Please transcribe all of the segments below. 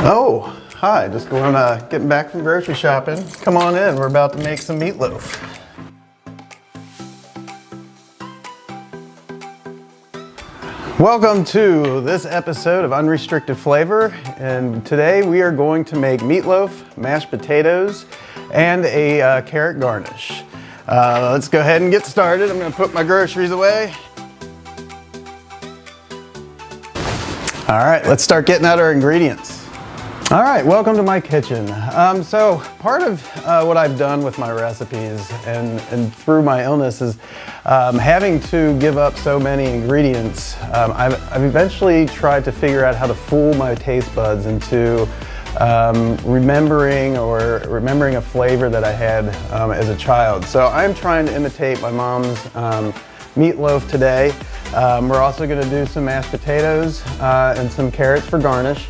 Oh, hi, just getting back from grocery shopping. Come on in, we're about to make some meatloaf. Welcome to this episode of Unrestricted Flavor, and today we are going to make meatloaf, mashed potatoes, and a carrot garnish. Let's go ahead and get started. I'm gonna put my groceries away. All right, let's start getting out our ingredients. All right, welcome to my kitchen. So part of what I've done with my recipes and through my illness is having to give up so many ingredients. I've eventually tried to figure out how to fool my taste buds into remembering a flavor that I had as a child. So I'm trying to imitate my mom's meatloaf today. We're also gonna do some mashed potatoes and some carrots for garnish.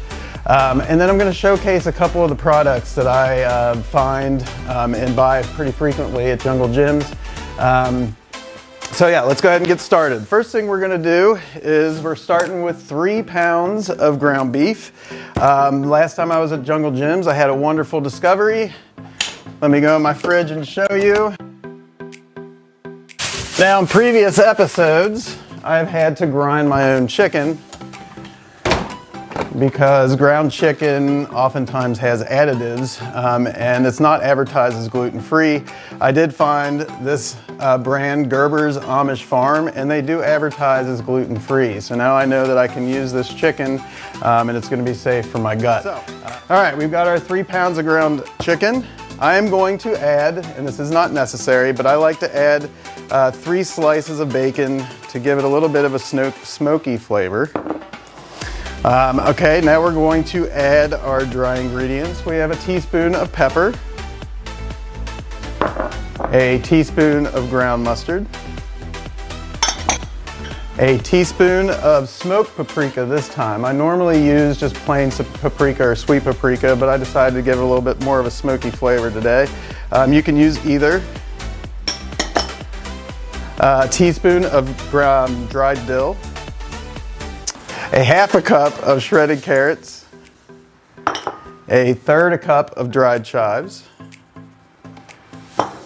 And then I'm going to showcase a couple of the products that I find and buy pretty frequently at Jungle Gyms. So yeah, let's go ahead and get started. First thing we're going to do is we're starting with 3 pounds of ground beef. Last time I was at Jungle Gyms, I had a wonderful discovery. Let me go in my fridge and show you. Now, in previous episodes, I've had to grind my own chicken, because ground chicken oftentimes has additives and it's not advertised as gluten-free. I did find this brand, Gerber's Amish Farm, and they do advertise as gluten-free. So now I know that I can use this chicken and it's gonna be safe for my gut. So, all right, we've got our 3 pounds of ground chicken. I am going to add, and this is not necessary, but I like to add 3 slices of bacon to give it a little bit of a smoky flavor. Okay, now we're going to add our dry ingredients. We have a teaspoon of pepper, a teaspoon of ground mustard, a teaspoon of smoked paprika this time. I normally use just plain paprika or sweet paprika, but I decided to give it a little bit more of a smoky flavor today. You can use either. A teaspoon of dried dill, a half a cup of shredded carrots, a third a cup of dried chives.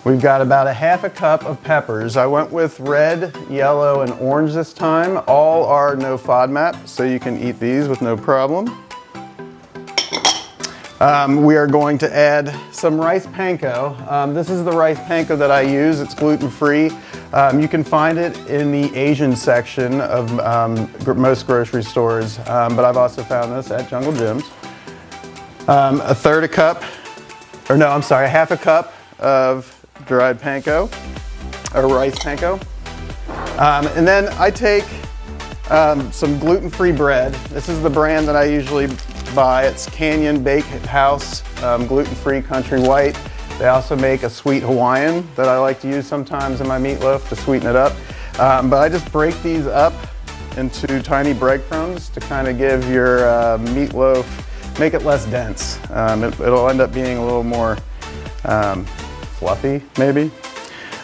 We've got about a half a cup of peppers. I went with red, yellow, and orange this time. All are no FODMAP, so you can eat these with no problem. We are going to add some rice panko. This is the rice panko that I use. It's gluten-free. You can find it in the Asian section of most grocery stores, but I've also found this at Jungle Gyms. A half a cup of dried panko, or rice panko. And then I take some gluten-free bread. This is the brand that I usually buy. It's Canyon Bakehouse gluten-free country white. They also make a sweet Hawaiian that I like to use sometimes in my meatloaf to sweeten it up. But I just break these up into tiny breadcrumbs to kind of give your meatloaf, make it less dense. It'll end up being a little more fluffy, maybe.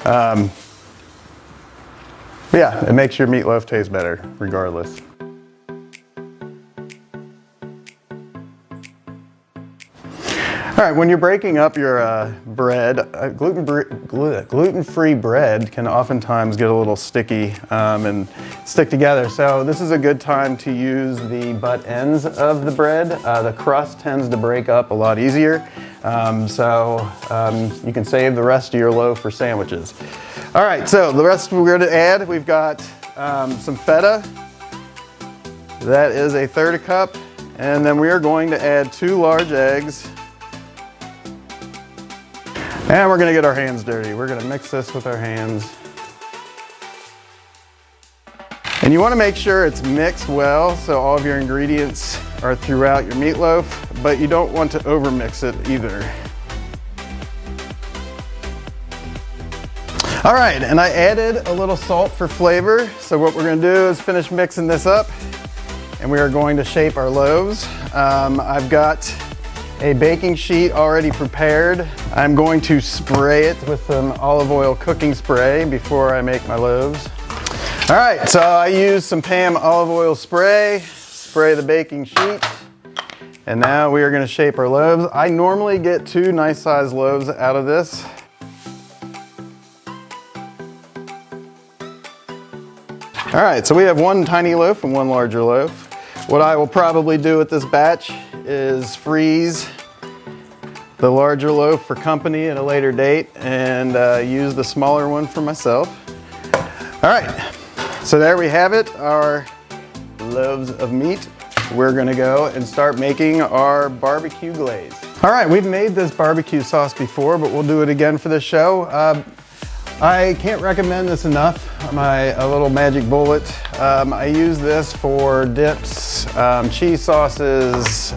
But yeah, it makes your meatloaf taste better regardless. All right, when you're breaking up your bread, gluten-free bread can oftentimes get a little sticky and stick together. So this is a good time to use the butt ends of the bread. The crust tends to break up a lot easier. You can save the rest of your loaf for sandwiches. All right, so the rest we're going to add, we've got some feta. That is a third a cup. And then we are going to add 2 large eggs. And we're gonna get our hands dirty. We're gonna mix this with our hands. And you wanna make sure it's mixed well so all of your ingredients are throughout your meatloaf, but you don't want to overmix it either. All right, and I added a little salt for flavor. So what we're gonna do is finish mixing this up, and we are going to shape our loaves. I've got a baking sheet already prepared. I'm going to spray it with some olive oil cooking spray before I make my loaves. All right, so I use some Pam olive oil spray the baking sheet, And now we are gonna shape our loaves. I normally get 2 nice sized loaves out of this. All right, so we have 1 tiny loaf and 1 larger loaf. What I will probably do with this batch is freeze the larger loaf for company at a later date and use the smaller one for myself. All right, so there we have it, our loaves of meat. We're gonna go and start making our barbecue glaze. All right, we've made this barbecue sauce before, but we'll do it again for the show. I can't recommend this enough, a little magic bullet. I use this for dips, cheese sauces,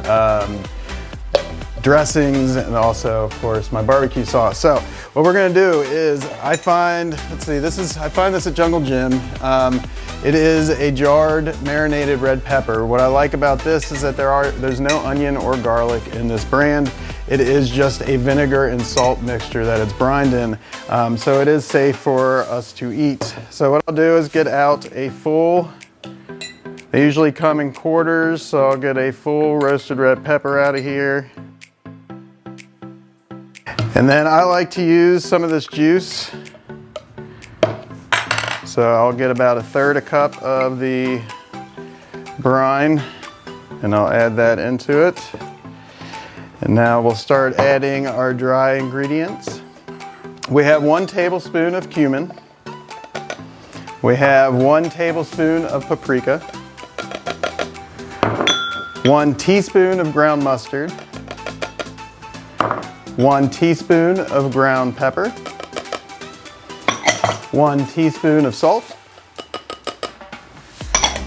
dressings, and also, of course, my barbecue sauce. So what we're gonna do is I find this at Jungle Gym. It is a jarred marinated red pepper. What I like about this is that there's no onion or garlic in this brand. It is just a vinegar and salt mixture that it's brined in. So it is safe for us to eat. So what I'll do is get out a full, they usually come in quarters, so I'll get a full roasted red pepper out of here. And then I like to use some of this juice. So I'll get about 1/3 cup of the brine and I'll add that into it. And now we'll start adding our dry ingredients. We have 1 tablespoon of cumin. We have 1 tablespoon of paprika. 1 teaspoon of ground mustard. 1 teaspoon of ground pepper. 1 teaspoon of salt.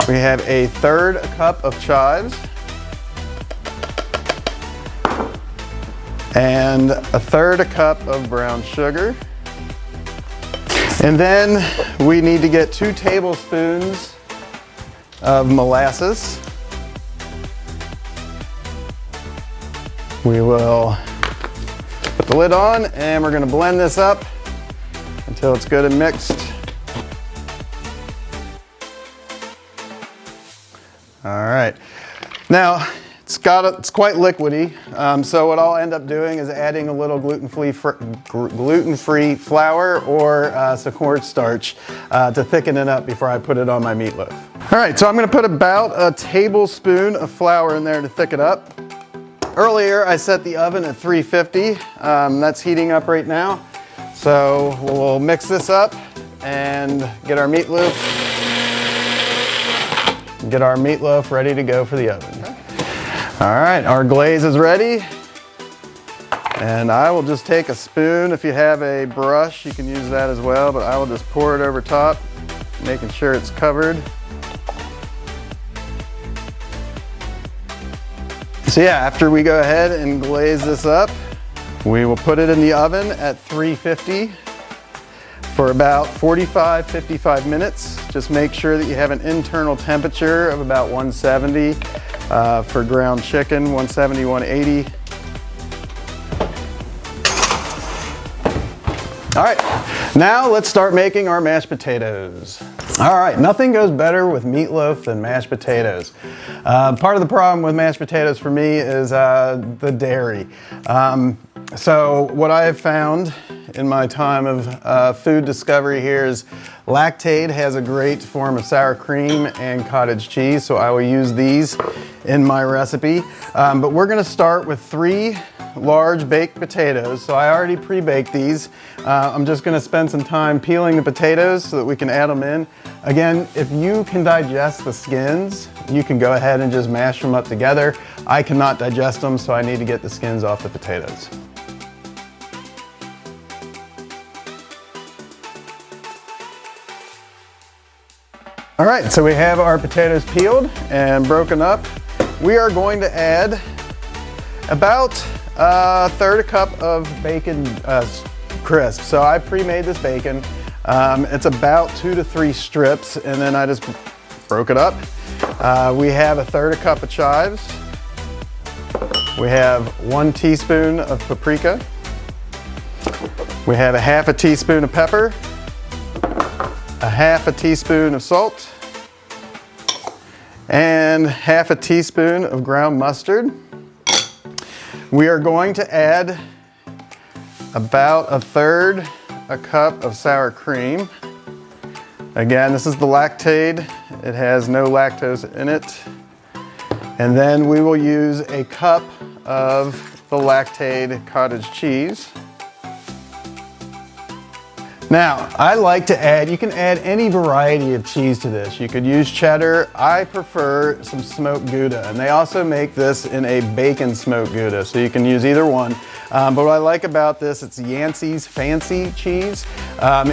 We have 1/3 cup of chives. And 1/3 cup of brown sugar. And then we need to get 2 tablespoons of molasses. We will put the lid on and we're gonna blend this up until it's good and mixed. All right. Now, it's quite liquidy, so what I'll end up doing is adding a little gluten-free flour or some cornstarch to thicken it up before I put it on my meatloaf. All right, so I'm gonna put about a tablespoon of flour in there to thicken it up. Earlier, I set the oven at 350. That's heating up right now. So we'll mix this up and get our meatloaf ready to go for the oven. All right, our glaze is ready. And I will just take a spoon. If you have a brush, you can use that as well, but I will just pour it over top, making sure it's covered. So yeah, after we go ahead and glaze this up, we will put it in the oven at 350 for about 45-55 minutes. Just make sure that you have an internal temperature of about 170 for ground chicken, 170, 180. All right, now let's start making our mashed potatoes. All right, nothing goes better with meatloaf than mashed potatoes. Part of the problem with mashed potatoes for me is the dairy. So what I have found in my time of food discovery here is lactate has a great form of sour cream and cottage cheese, so I will use these in my recipe. But we're gonna start with 3 large baked potatoes. So I already pre-baked these. I'm just gonna spend some time peeling the potatoes so that we can add them in. Again, if you can digest the skins, you can go ahead and just mash them up together. I cannot digest them, so I need to get the skins off the potatoes. All right, so we have our potatoes peeled and broken up. We are going to add about 1/3 cup of bacon crisp. So I pre-made this bacon. It's about 2 to 3 strips, and then I just broke it up. We have 1/3 cup of chives. We have 1 teaspoon of paprika. We have 1/2 teaspoon of pepper. 1/2 teaspoon of salt. And 1/2 teaspoon of ground mustard. We are going to add about 1/3 a cup of sour cream. Again, this is the Lactaid. It has no lactose in it. And then we will use a cup of the Lactaid cottage cheese. Now, I like to add, you can add any variety of cheese to this. You could use cheddar. I prefer some smoked Gouda, and they also make this in a bacon smoked Gouda, so you can use either one. But what I like about this, it's Yancey's Fancy Cheese,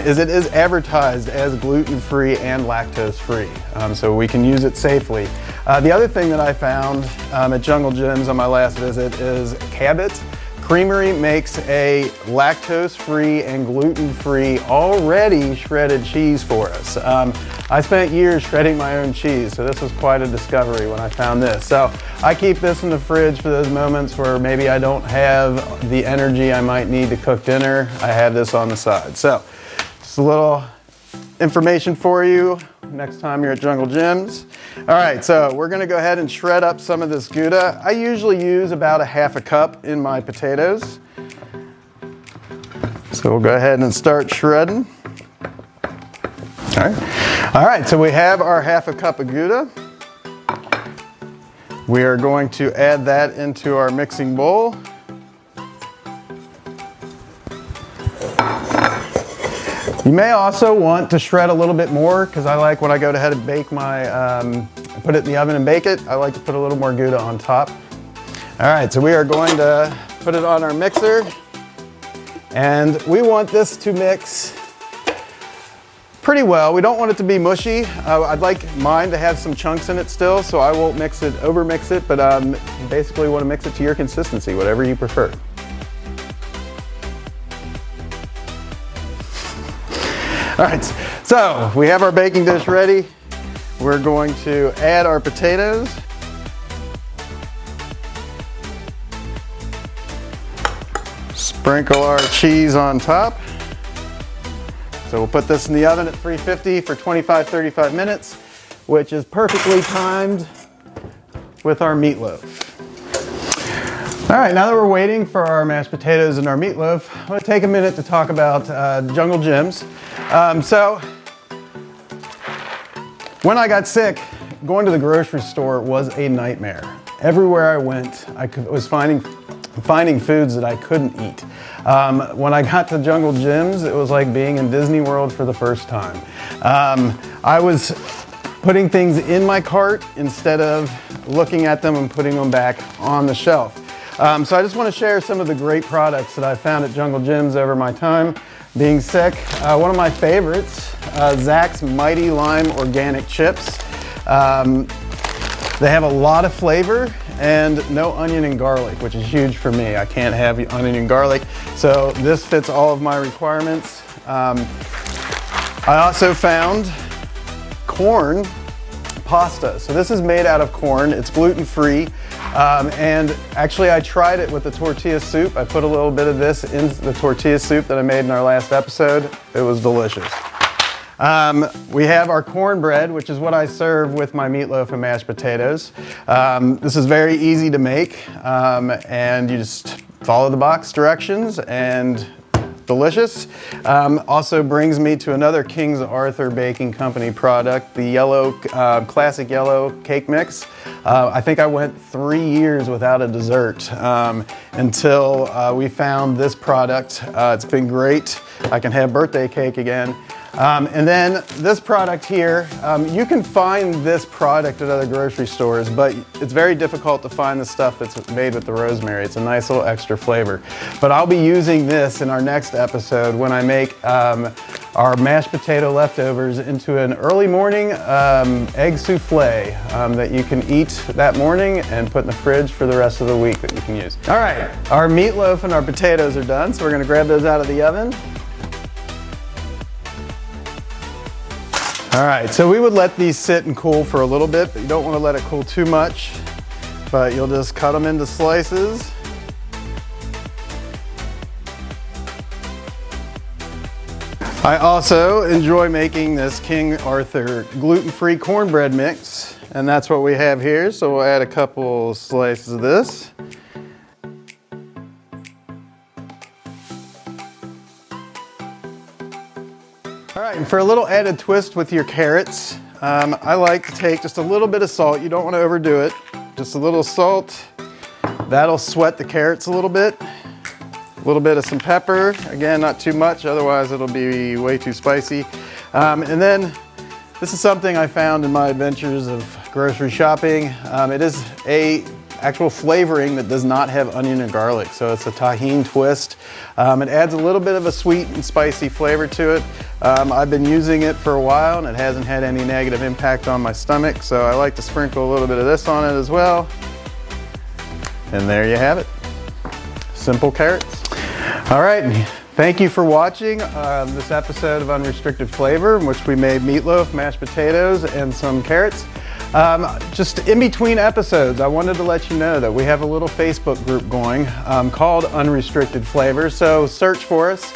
is it is advertised as gluten-free and lactose-free, so we can use it safely. The other thing that I found at Jungle Jim's on my last visit is Cabot Creamery makes a lactose-free and gluten-free, already shredded cheese for us. I spent years shredding my own cheese, so this was quite a discovery when I found this. So I keep this in the fridge for those moments where maybe I don't have the energy I might need to cook dinner. I have this on the side. So just a little information for you next time you're at Jungle Jim's. All right, so we're gonna go ahead and shred up some of this Gouda. I usually use about 1/2 cup in my potatoes. So we'll go ahead and start shredding. All right, so we have our 1/2 cup of Gouda. We are going to add that into our mixing bowl. You may also want to shred a little bit more, because I like when I go ahead and bake my, put it in the oven and bake it, I like to put a little more Gouda on top. All right, so we are going to put it on our mixer, and we want this to mix pretty well. We don't want it to be mushy. I'd like mine to have some chunks in it still, so I won't mix it, over mix it, but basically want to mix it to your consistency, whatever you prefer. All right, so we have our baking dish ready. We're going to add our potatoes. Sprinkle our cheese on top. So we'll put this in the oven at 350 for 25-35 minutes, which is perfectly timed with our meatloaf. All right, now that we're waiting for our mashed potatoes and our meatloaf, I'm gonna take a minute to talk about Jungle Jim's. So when I got sick, going to the grocery store was a nightmare. Everywhere I went, I was finding foods that I couldn't eat. When I got to Jungle Jim's, it was like being in Disney World for the first time. I was putting things in my cart instead of looking at them and putting them back on the shelf. So I just want to share some of the great products that I found at Jungle Jim's over my time being sick. One of my favorites, Zach's Mighty Lime Organic Chips. They have a lot of flavor and no onion and garlic, which is huge for me. I can't have onion and garlic, so this fits all of my requirements. I also found corn pasta. So this is made out of corn. It's gluten-free. And actually I tried it with the tortilla soup. I put a little bit of this in the tortilla soup that I made in our last episode. It was delicious. We have our cornbread, which is what I serve with my meatloaf and mashed potatoes. This is very easy to make, and you just follow the box directions and delicious. Also brings me to another King's Arthur Baking Company product, the yellow, classic yellow cake mix. I think I went 3 years without a dessert until we found this product. It's been great. I can have birthday cake again. And then this product here, you can find this product at other grocery stores, but it's very difficult to find the stuff that's made with the rosemary. It's a nice little extra flavor. But I'll be using this in our next episode when I make our mashed potato leftovers into an early morning egg souffle that you can eat that morning and put in the fridge for the rest of the week that you can use. All right, our meatloaf and our potatoes are done, so we're gonna grab those out of the oven. All right, so we would let these sit and cool for a little bit, but you don't want to let it cool too much. But you'll just cut them into slices. I also enjoy making this King Arthur gluten-free cornbread mix, and that's what we have here. So we'll add a couple slices of this. and for a little added twist with your carrots, I like to take just a little bit of salt. You don't want to overdo it. Just a little salt. That'll sweat the carrots a little bit. A little bit of some pepper. Again, not too much, otherwise it'll be way too spicy. And then this is something I found in my adventures of grocery shopping. It is a actual flavoring that does not have onion and garlic. So it's a tahini twist. It adds a little bit of a sweet and spicy flavor to it. I've been using it for a while and it hasn't had any negative impact on my stomach. So I like to sprinkle a little bit of this on it as well. And there you have it. Simple carrots. All right, thank you for watching this episode of Unrestricted Flavor, in which we made meatloaf, mashed potatoes, and some carrots. Just in between episodes, I wanted to let you know that we have a little Facebook group going called Unrestricted Flavor, so search for us.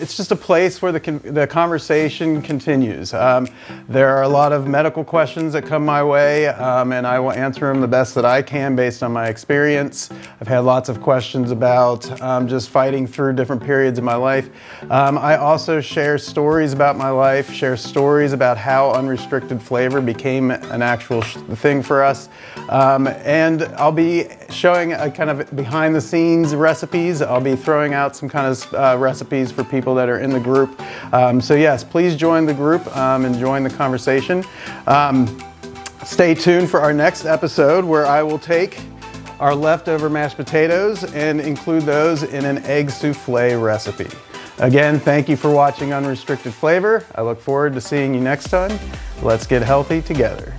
It's just a place where the conversation continues. There are a lot of medical questions that come my way, and I will answer them the best that I can based on my experience. I've had lots of questions about just fighting through different periods of my life. I also share stories about my life, share stories about how Unrestricted Flavor became an actual thing for us. And I'll be showing a kind of behind the scenes recipes. I'll be throwing out some kind of recipes for people that are in the group. So yes, please join the group and join the conversation. Stay tuned for our next episode where I will take our leftover mashed potatoes and include those in an egg souffle recipe. Again, thank you for watching Unrestricted Flavor. I look forward to seeing you next time. Let's get healthy together.